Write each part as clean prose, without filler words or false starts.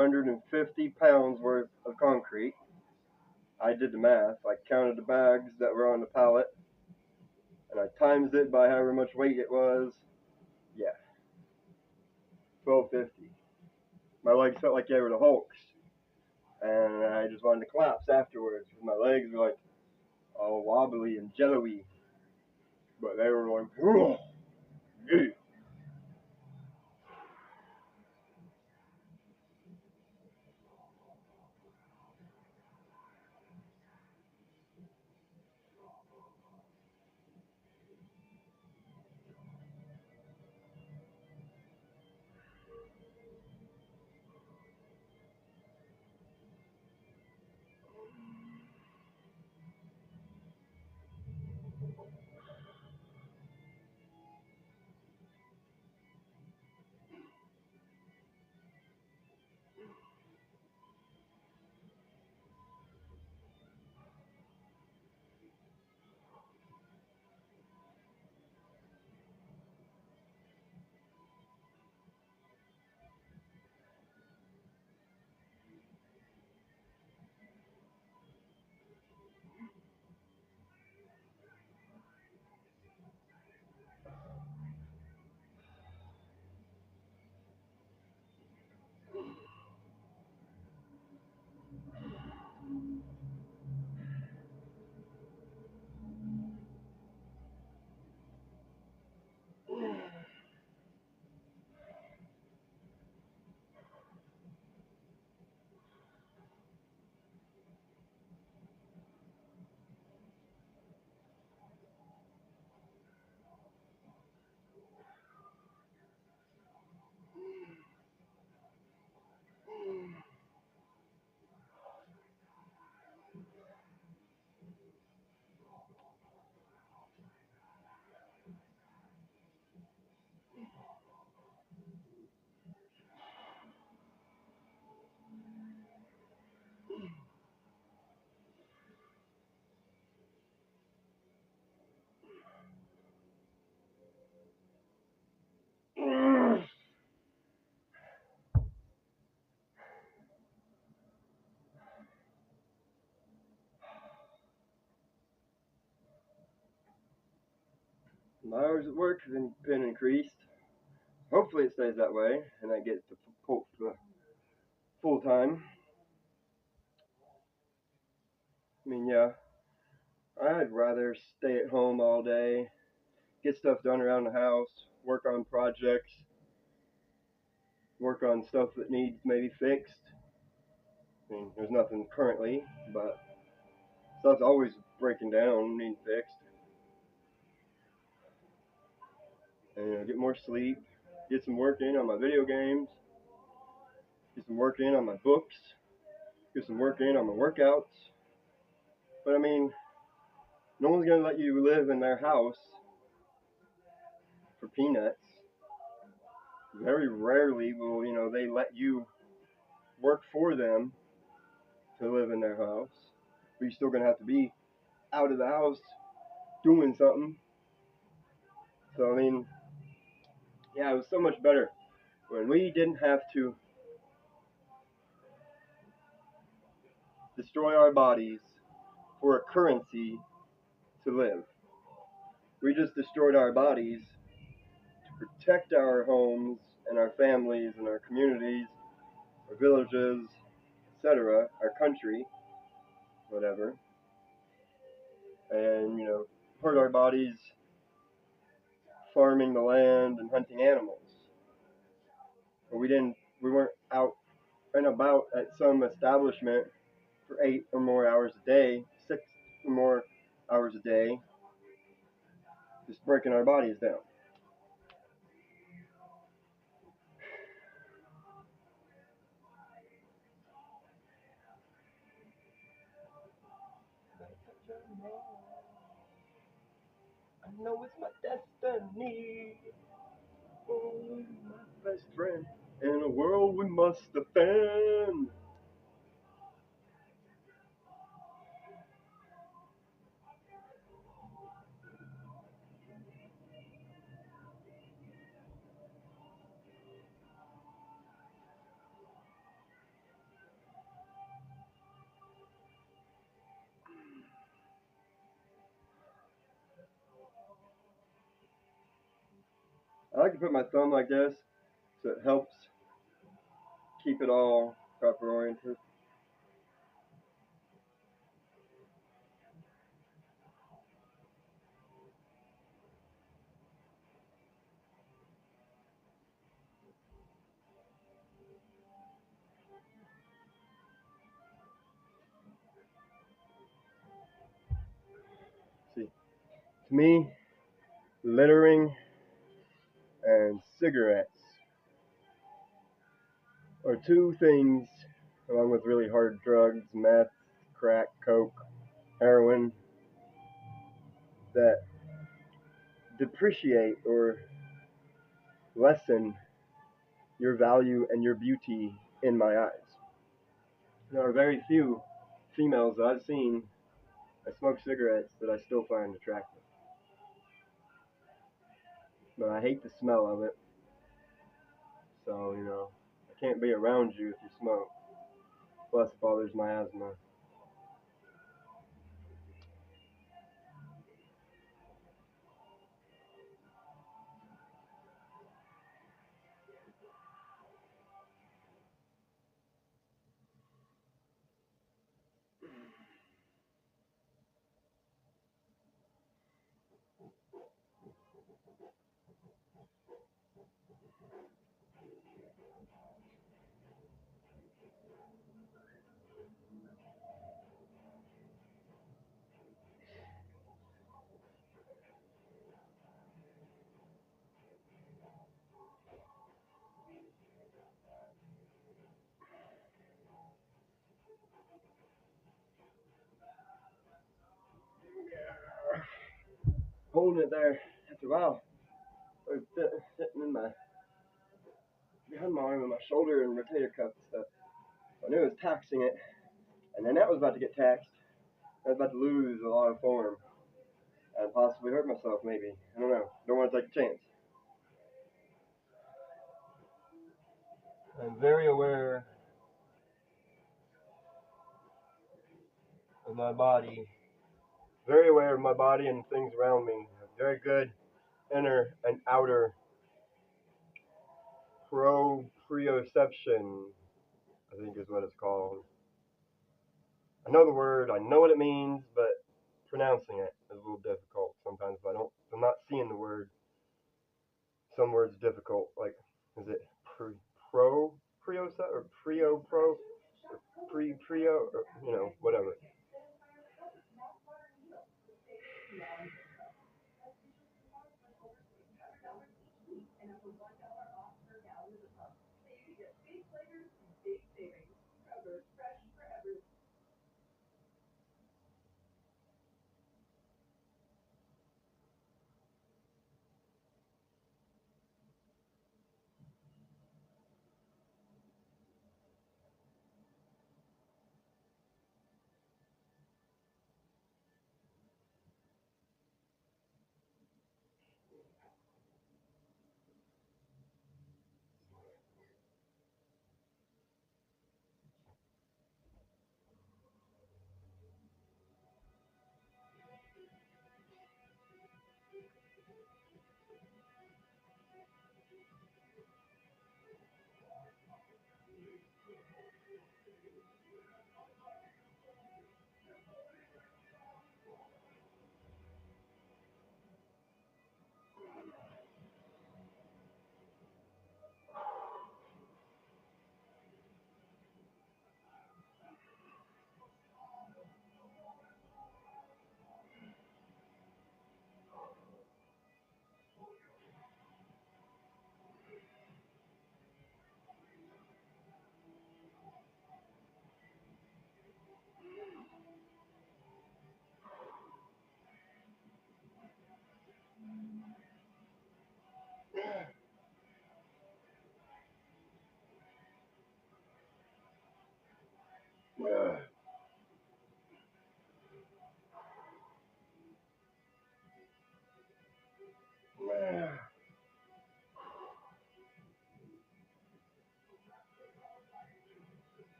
150 pounds worth of concrete. I did the math. I counted the bags that were on the pallet, and I times it by however much weight it was. Yeah, 1250. My legs felt like they were the Hulks, and I just wanted to collapse afterwards. My legs were like all wobbly and jello-y, but they were like, oh, yeah. My hours at work have been increased. Hopefully it stays that way, and I get to full time. I mean, yeah, I'd rather stay at home all day, get stuff done around the house, work on projects, work on stuff that needs maybe fixed. I mean, there's nothing currently, but stuff's always breaking down, needing fixed. And get more sleep, get some work in on my video games, get some work in on my books, get some work in on my workouts. But I mean, no one's gonna let you live in their house for peanuts. Very rarely will they let you work for them to live in their house. But you're still gonna have to be out of the house doing something. So I mean, yeah, it was so much better when we didn't have to destroy our bodies for a currency to live. We just destroyed our bodies to protect our homes and our families and our communities, our villages, etc., our country, whatever, and hurt our bodies farming the land and hunting animals. But we weren't out and about at some establishment for 8 or more hours a day, 6 or more hours a day, just breaking our bodies down. I know it's my destiny. Oh, my best friend. In a world we must defend. I like to put my thumb like this, so it helps keep it all proper oriented. See, to me, littering and cigarettes are two things, along with really hard drugs, meth, crack, coke, heroin, that depreciate or lessen your value and your beauty in my eyes. There are very few females that I've seen that smoke cigarettes that I still find attractive. But I hate the smell of it, so, I can't be around you if you smoke. Plus, it bothers my asthma. Holding it there after a while, I was sitting in my behind my arm and my shoulder and rotator cuff and stuff. I knew it was taxing it, and then that was about to get taxed. I was about to lose a lot of form and possibly hurt myself. Maybe, I don't know. Don't want to take a chance. I'm very aware of my body, very aware of my body and things around me. Very good inner and outer proprioception, I think is what it's called. I know the word, I know what it means, but pronouncing it is a little difficult sometimes. If I'm not seeing the word. Some words difficult, like is it proprioception or prio prio or whatever.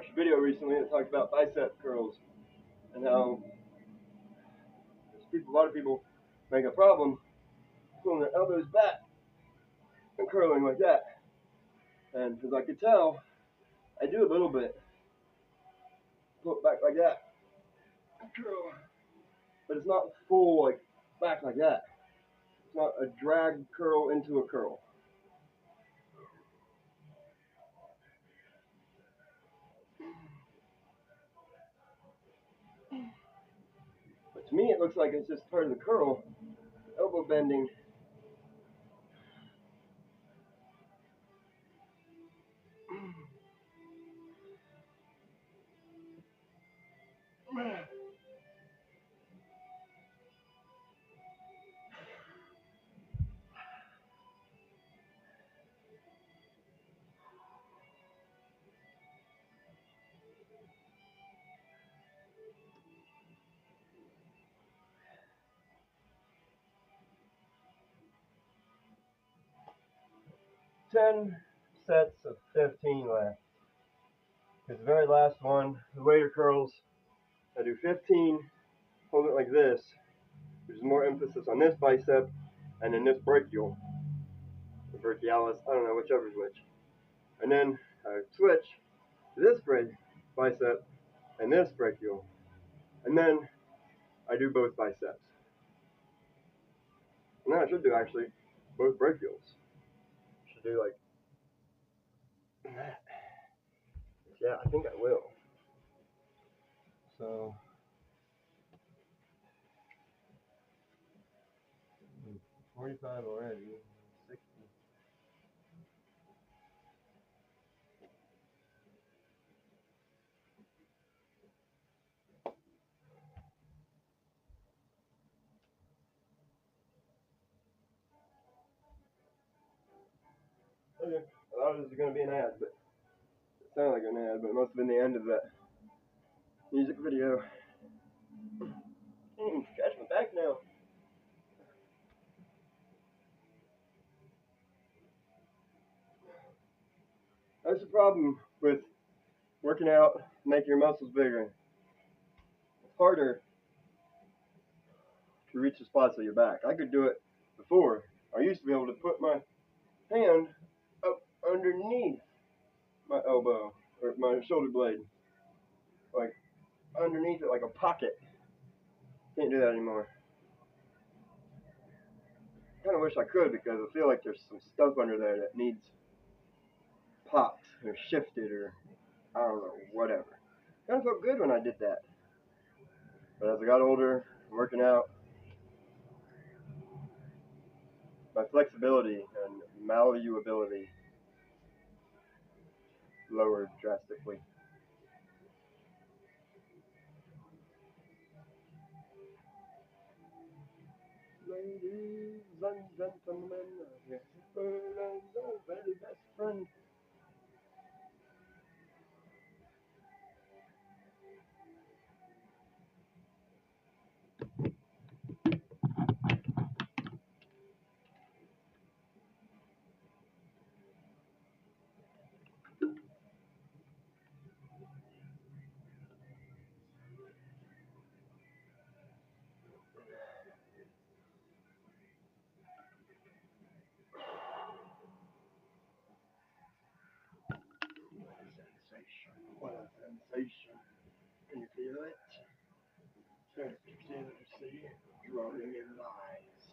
watched a video recently that talked about bicep curls and how a lot of people make a problem pulling their elbows back and curling like that. And as I could tell, I do a little bit. Pull it back like that. Curl. But it's not full like back like that. It's not a drag curl into a curl. But to me it looks like it's just part of the curl. Elbow bending. Ten sets of 15 left. Because the very last one, the waiter curls, I do 15, hold it like this. There's more emphasis on this bicep and then this brachial. The brachialis, I don't know, whichever's which. And then I switch to this bicep and this brachial. And then I do both biceps. And then I should do actually both brachials. Should do like that. Yeah, I think I will. So 45 already. 60. Okay. I thought it was going to be an ad, but it sounded like an ad, but it must have been the end of that music video. I can't even scratch my back now. That's the problem with working out, making your muscles bigger. It's harder to reach the spots of your back. I could do it before. I used to be able to put my hand up underneath my elbow or my shoulder blade, like underneath it, like a pocket. Can't do that anymore. I kind of wish I could because I feel like there's some stuff under there that needs popped or shifted or I don't know, whatever. Kind of felt good when I did that. But as I got older, working out, my flexibility and malleability lowered drastically. Ladies and gentlemen, yes, our very best friend. What a sensation. Can you feel it? Can you see it rolling in lines?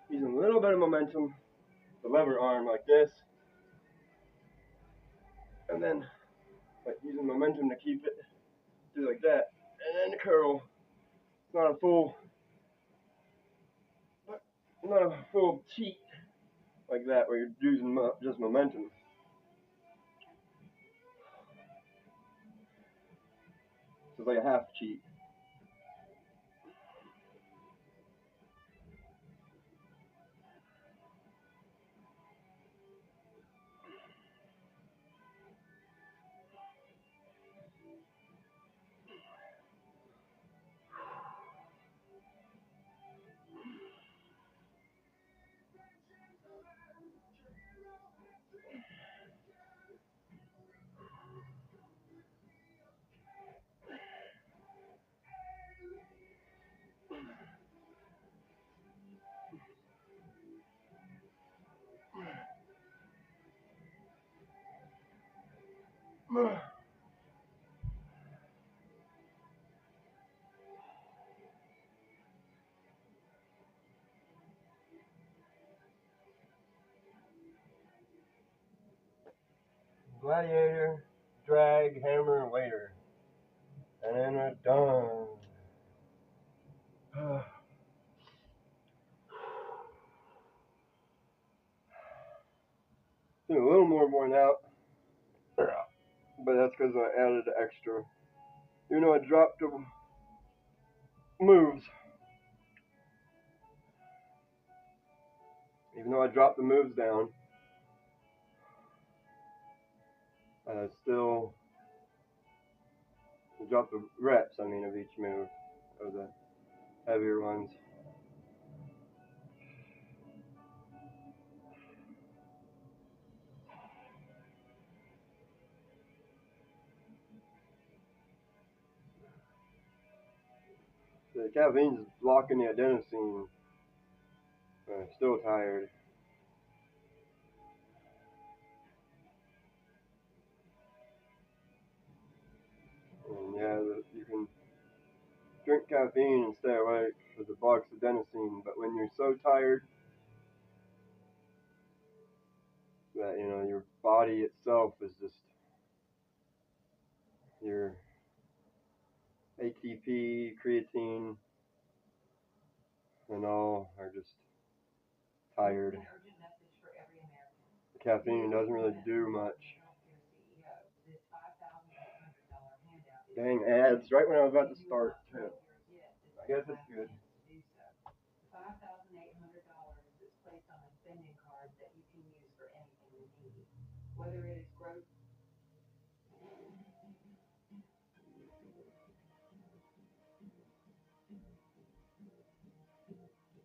Using a little bit of momentum, the lever arm like this, and then like using momentum to keep it, do like that, and then the curl. It's not a full cheat like that where you're using just momentum. So it's like a half cheat. gladiator, drag, hammer, and waiter. And then we're done. Doing a little more worn out, but that's because I added extra. Even though I dropped the moves, down, I still dropped the reps, of each move, of the heavier ones. The caffeine's blocking the adenosine. I'm still tired. And yeah, you can drink caffeine and stay awake because it blocks adenosine. But when you're so tired that your body itself is just your ATP, creatine, and all are just tired. The caffeine doesn't really do much. Dang ads! Right when I was about to start. I guess it's good.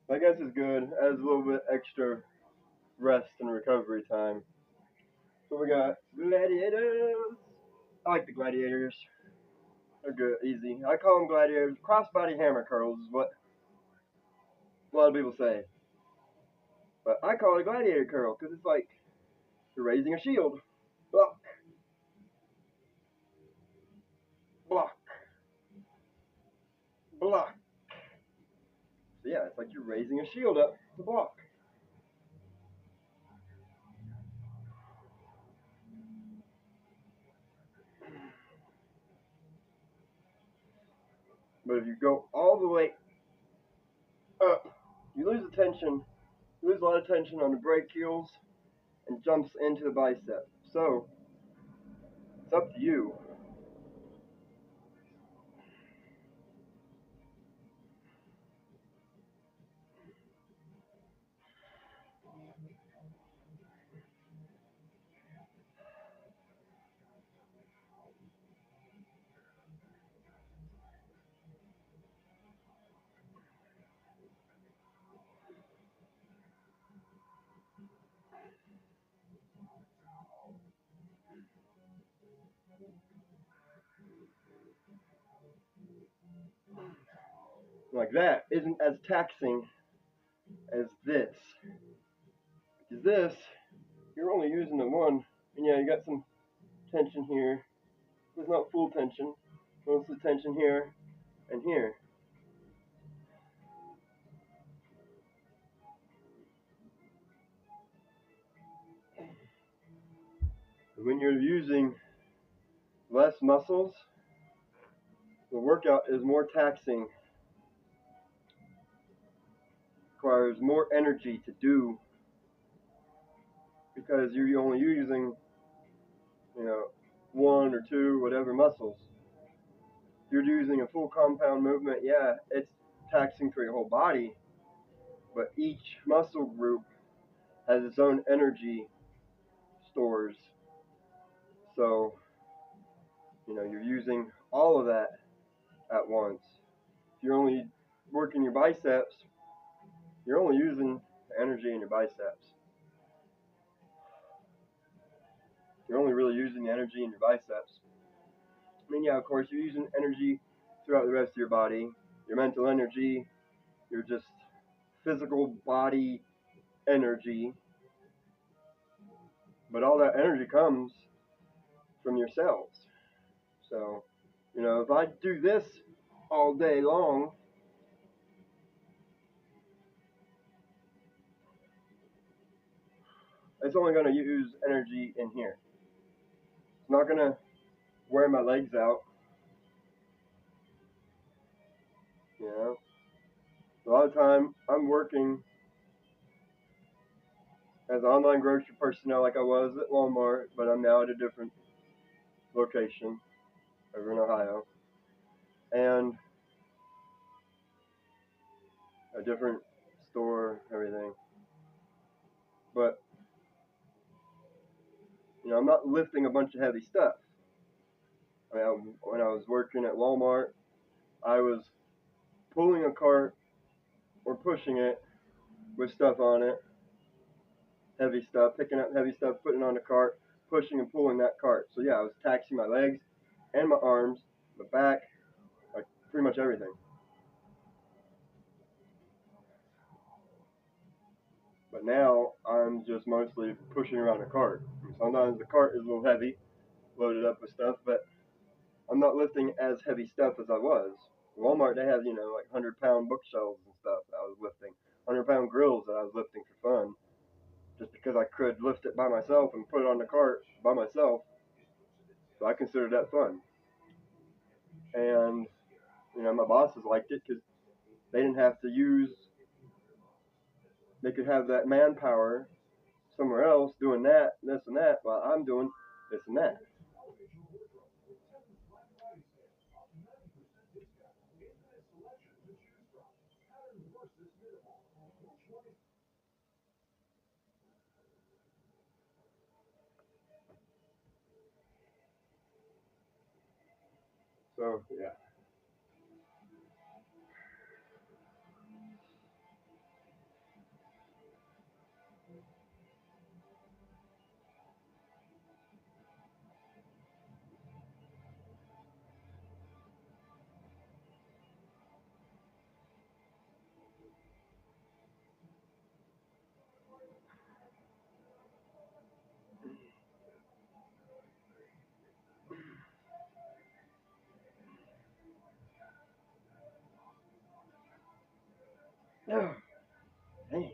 I guess it's good. Adds a little bit extra rest and recovery time. So we got gladiators. I like the gladiators. They're good, easy. I call them gladiators. Crossbody hammer curls is what a lot of people say. But I call it a gladiator curl because it's like you're raising a shield. Block. Block. Block. So yeah, it's like you're raising a shield up to block. But if you go all the way up, you lose attention. You lose a lot of tension on the brachials and jumps into the bicep. So it's up to you. Like that isn't as taxing as this. Because this, you're only using the one. And yeah, you got some tension here. There's not full tension. Mostly tension here and here. When you're using less muscles, the workout is more taxing, requires more energy to do because you're only using, one or two, whatever muscles. If you're using a full compound movement, yeah, it's taxing for your whole body, but each muscle group has its own energy stores. So, you're using all of that at once. If you're only working your biceps, you're only using the energy in your biceps. You're only really using the energy in your biceps. Yeah, of course, you're using energy throughout the rest of your body. Your mental energy, your just physical body energy. But all that energy comes from your cells. So, if I do this all day long, it's only going to use energy in here. It's not gonna wear my legs out. You know, a lot of time I'm working as online grocery personnel like I was at Walmart, but I'm now at a different location over in Ohio and a different store, everything. But I'm not lifting a bunch of heavy stuff. I mean, when I was working at Walmart, I was pulling a cart or pushing it with stuff on it, heavy stuff, picking up heavy stuff, putting it on the cart, pushing and pulling that cart. So yeah, I was taxing my legs and my arms, my back, like pretty much everything. But now I'm just mostly pushing around a cart. Sometimes the cart is a little heavy, loaded up with stuff, but I'm not lifting as heavy stuff as I was. Walmart, they have, like 100-pound bookshelves and stuff that I was lifting, 100-pound grills that I was lifting for fun, just because I could lift it by myself and put it on the cart by myself. So I considered that fun. And, my bosses liked it because they didn't have to they could have that manpower somewhere else doing that, this and that, while I'm doing this and that. So, yeah. Oh, dang.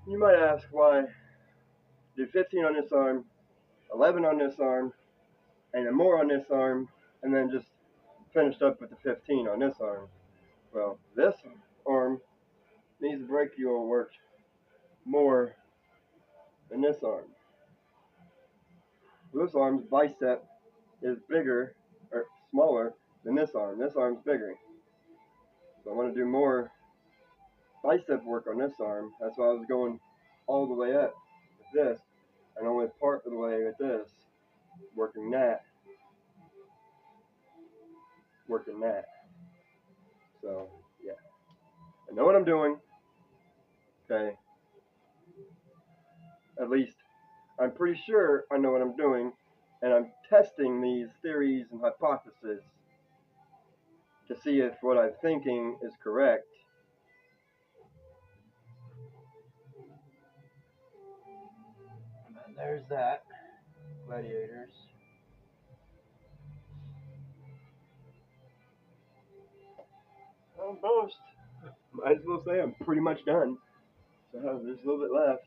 You might ask why do 15 on this arm, 11 on this arm, and then more on this arm, and then just finished up with the 15 on this arm. Well, this arm needs brachial work more than this arm. This arm's bicep is bigger or smaller than this arm. This arm's bigger. So I want to do more bicep work on this arm. That's why I was going all the way up with this, and only part of the way with this, working that, working that. So yeah, I know what I'm doing. Okay, at least I'm pretty sure I know what I'm doing, and I'm testing these theories and hypotheses to see if what I'm thinking is correct. And there's that. Gladiators. Almost. Might as well say I'm pretty much done. So there's a little bit left.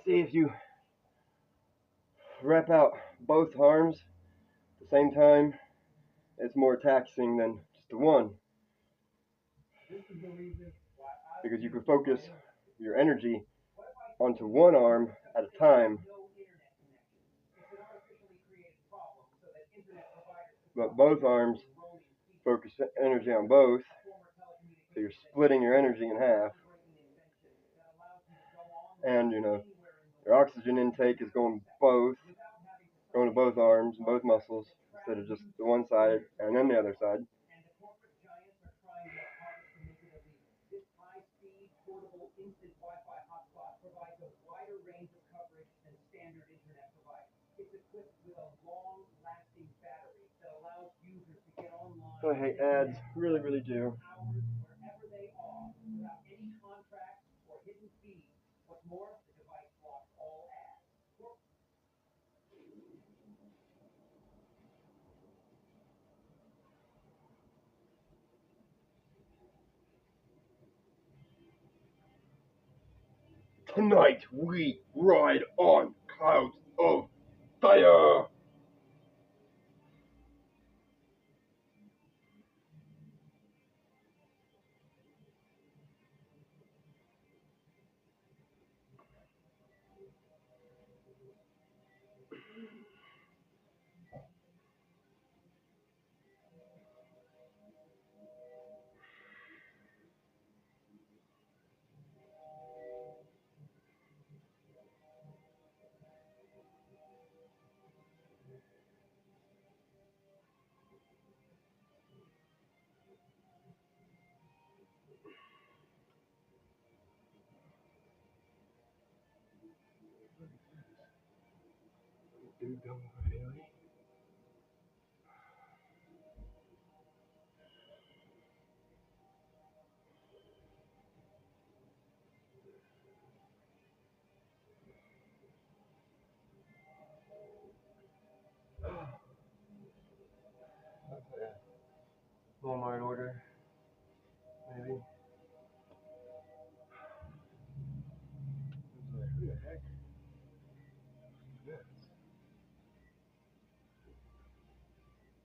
see if you rep out both arms at the same time, it's more taxing than just the one. Because you can focus your energy onto one arm at a time, but both arms focus energy on both, so you're splitting your energy in half, and your oxygen intake is going to both arms and both muscles instead of just the one side and then the other side. I hate ads, really, really do. Tonight we ride on clouds of fire. Dude, don't really. Walmart order, maybe. Who the heck?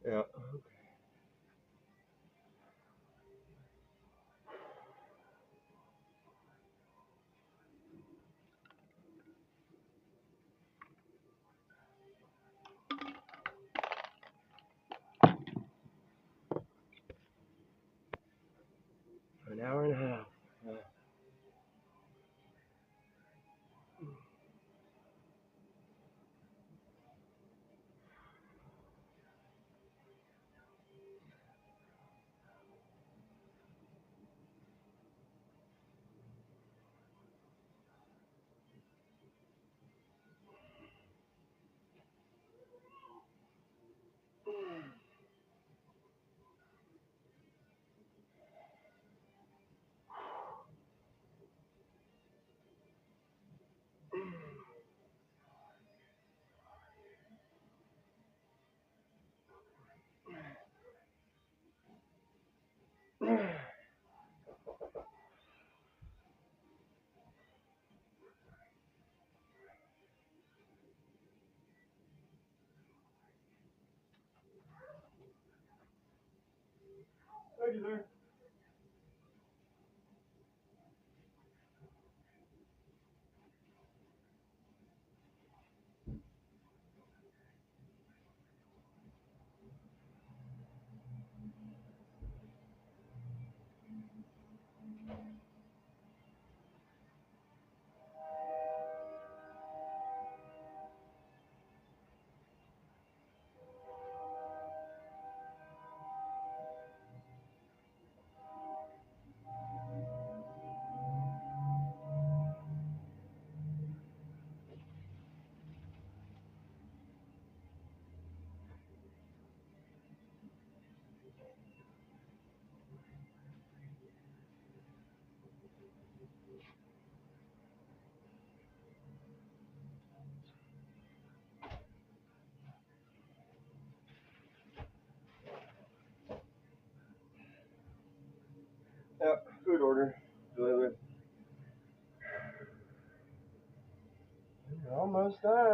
Yeah. Okay. An hour and a half. Thank you, sir.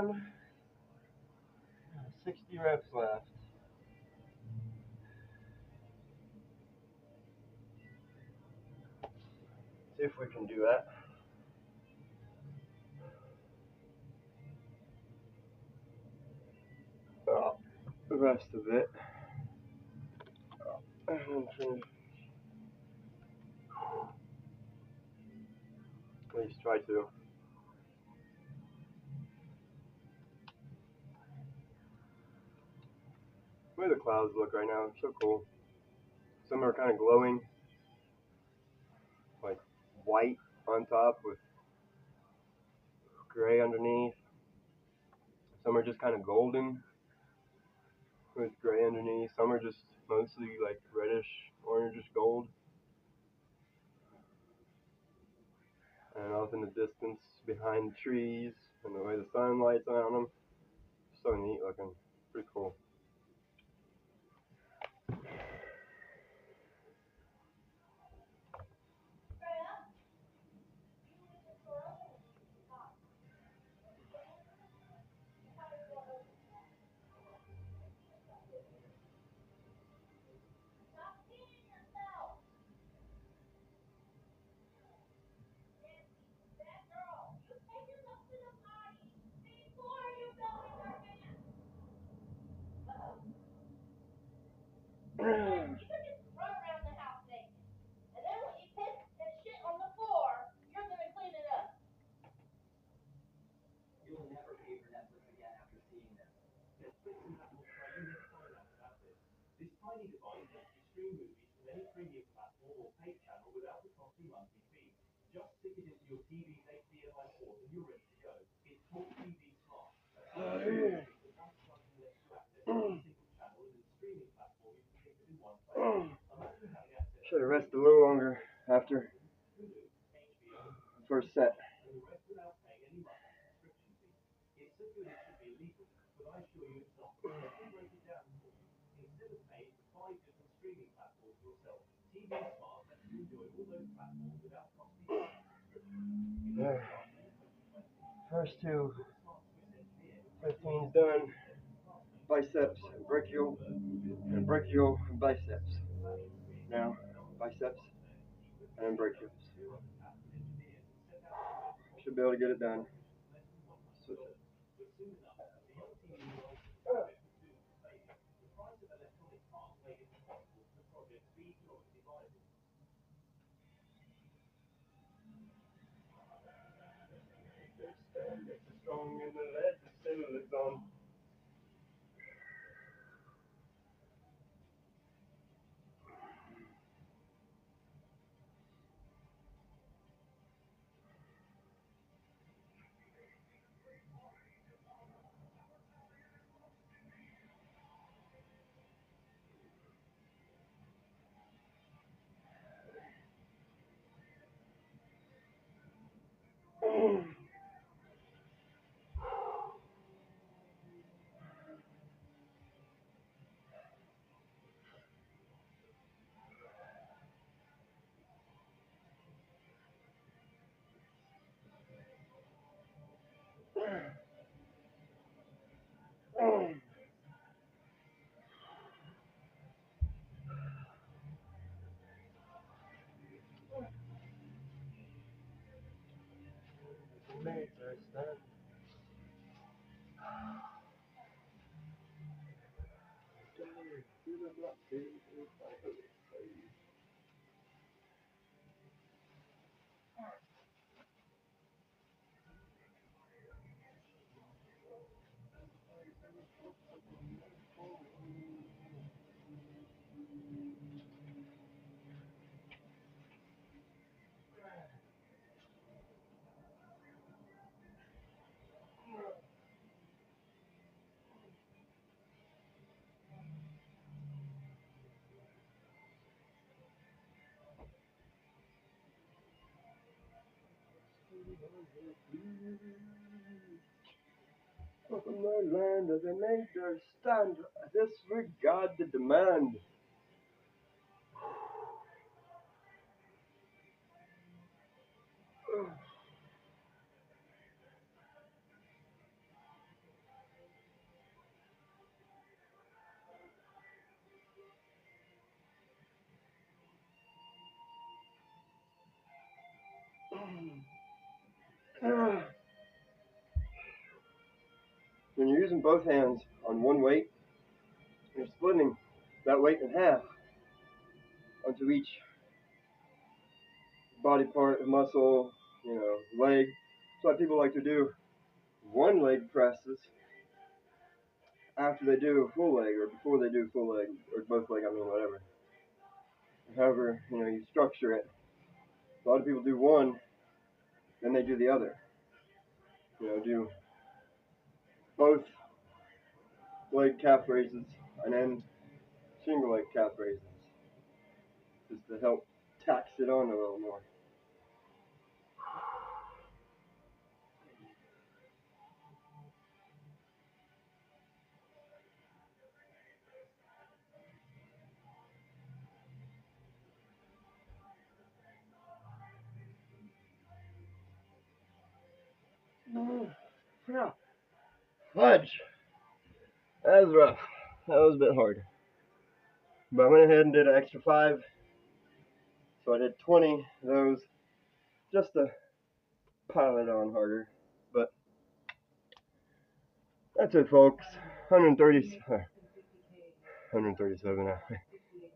down. 60 reps left. See if we can do that. The rest of it. At least try to. The way the clouds look right now, it's so cool. Some are kind of glowing, like white on top with gray underneath. Some are just kind of golden with gray underneath. Some are just mostly like reddish, orangish gold. And off in the distance behind the trees and the way the sun lights on them. So neat looking. Pretty cool. Should have rested a little longer after the first set. First two 15's done. Biceps, brachial, and brachial and biceps. Now, biceps and brachials. Should be able to get it done. Switch it. Strong in the lead, the cell is on. From their land as they made their stand, disregard the demand. using both hands on one weight, and you're splitting that weight in half onto each body part, muscle, leg. That's why people like to do one leg presses after they do full leg or before they do full leg or both leg, whatever. However, you structure it. A lot of people do one, then they do the other. Do both leg calf raises and then single leg calf raises, just to help tax it on a little more. Yeah. Fudge. That was rough. That was a bit hard. But I went ahead and did an extra 5. So I did 20 of those just to pile it on harder. But that's it, folks. 137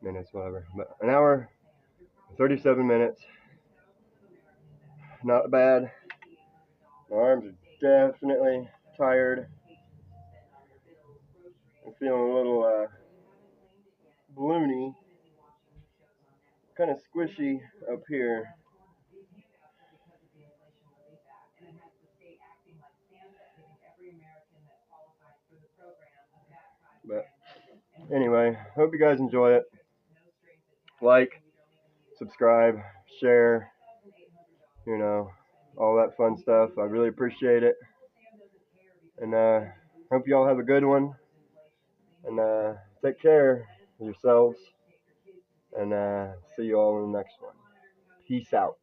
minutes, whatever. But an hour, 37 minutes. Not bad. My arms are definitely tired. I'm feeling a little balloony, kind of squishy up here. But anyway, hope you guys enjoy it. Like, subscribe, share, all that fun stuff. I really appreciate it. And hope you all have a good one. And take care of yourselves. And see you all in the next one. Peace out.